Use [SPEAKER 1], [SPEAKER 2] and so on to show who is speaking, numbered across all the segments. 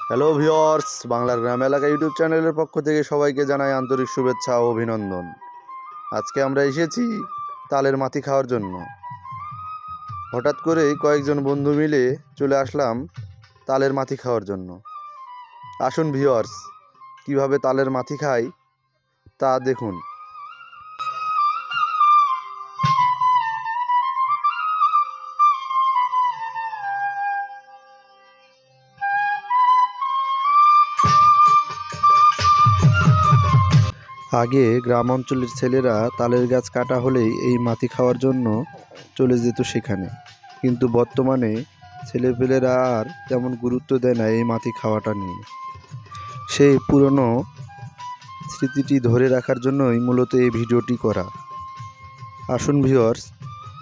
[SPEAKER 1] Hello viewers, বাংলার গ্রাম এলাকা YouTube চ্যানেলের পক্ষ থেকে সবাইকে জানাই আন্তরিক শুভেচ্ছা ও অভিনন্দন। আজকে আমরা এসেছি তালের মাথি খাওয়ার জন্য। হঠাৎ করেই কয়েকজন বন্ধু মিলে চলে আসলাম তালের মাথি খাওয়ার জন্য। আসুন ভিউয়ার্স, কিভাবে তালের মাথি খাই তা দেখুন। আগে গ্রাম অঞ্চলের ছেলেরা তালের গাছ কাটা হলেই এই মাথি খাওয়ার জন্য চলে যেত সেখানে, কিন্তু বর্তমানে ছেলেপেলেরা আর তেমন গুরুত্ব দেয় না এই মাথি খাওয়াটা নিয়ে। সেই পুরনো স্মৃতিটি ধরে রাখার জন্যই মূলত এই ভিডিওটি করা। আসুন ভিউয়ার্স,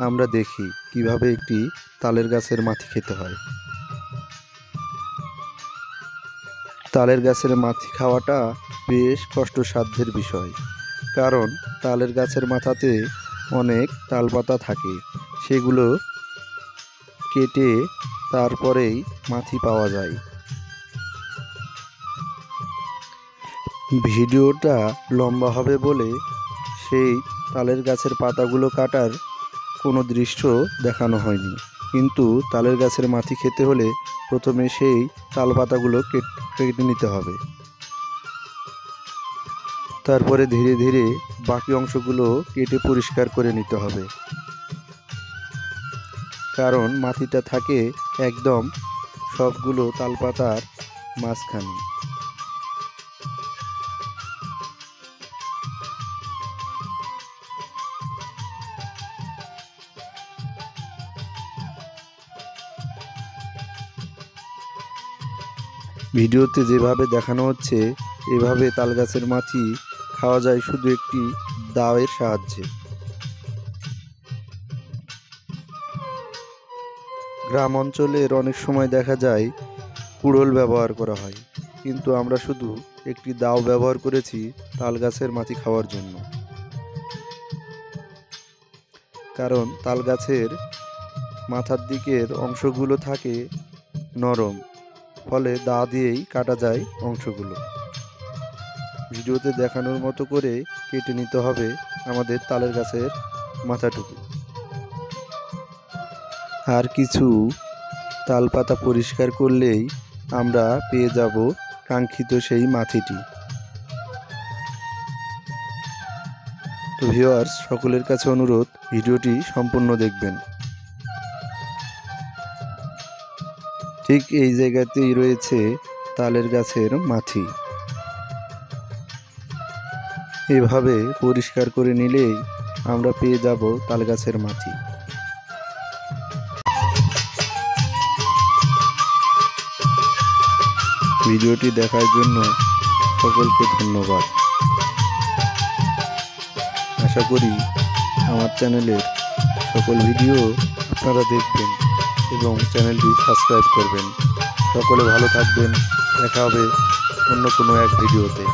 [SPEAKER 1] আমরা দেখি কিভাবে একটি তালের গাছের মাথি খেতে হয়। তালের গাছের মাথি খাওয়াটা বেশ কষ্টসাধ্যের বিষয়, কারণ তালের গাছের মাথাতে অনেক তালপাতা থাকে, সেগুলো কেটে তারপরেই মাথি পাওয়া যায়। ভিডিওটা লম্বা হবে বলে সেই তালের গাছের পাতাগুলো কাটার কোনো দৃশ্য দেখানো হয়নি, কিন্তু তালের গাছের মাথি খেতে হলে প্রথমে সেই তাল পাতাগুলো কেটে নিতে হবে, তারপরে ধীরে ধীরে বাকি অংশগুলো কেটে পরিষ্কার করে নিতে হবে, কারণ মাথিটা থাকে একদম সবগুলো তালপাতার মাঝখানে। ভিডিওতে যেভাবে দেখানো হচ্ছে এভাবে তালগাছের মাথি খাওয়া যায় শুধু একটি দাওয়ের সাহায্যে। গ্রাম অঞ্চলের অনেক সময় দেখা যায় কুড়োল ব্যবহার করা হয়, কিন্তু আমরা শুধু একটি দাও ব্যবহার করেছি তালগাছের মাথি খাওয়ার জন্য, কারণ তালগাছের মাথার দিকের অংশগুলো থাকে নরম, ফলে দা দিয়েই কাটা যায় অংশগুলো। ভিডিওতে দেখানোর মতো করে কেটে নিতে হবে আমাদের তালের গাছের মাথাটুকু। আর কিছু তালপাতা পরিষ্কার করলেই আমরা পেয়ে যাব কাঙ্ক্ষিত সেই মাথিটি। তো ভিউয়ার্স, সকলের কাছে অনুরোধ, ভিডিওটি সম্পূর্ণ দেখবেন। ঠিক এই জায়গাতেই রয়েছে তালের গাছের মাথি। এভাবে পরিষ্কার করে নিলেই আমরা পেয়ে যাব তাল গাছের মাথি। ভিডিওটি দেখার জন্য সকলকে ধন্যবাদ। আশা করি আমার চ্যানেলের সকল ভিডিও আপনারা দেখবেন এবং চ্যানেলটি সাবস্ক্রাইব করবেন। সকলে ভালো থাকবেন, দেখা হবে অন্য কোনো এক ভিডিওতে।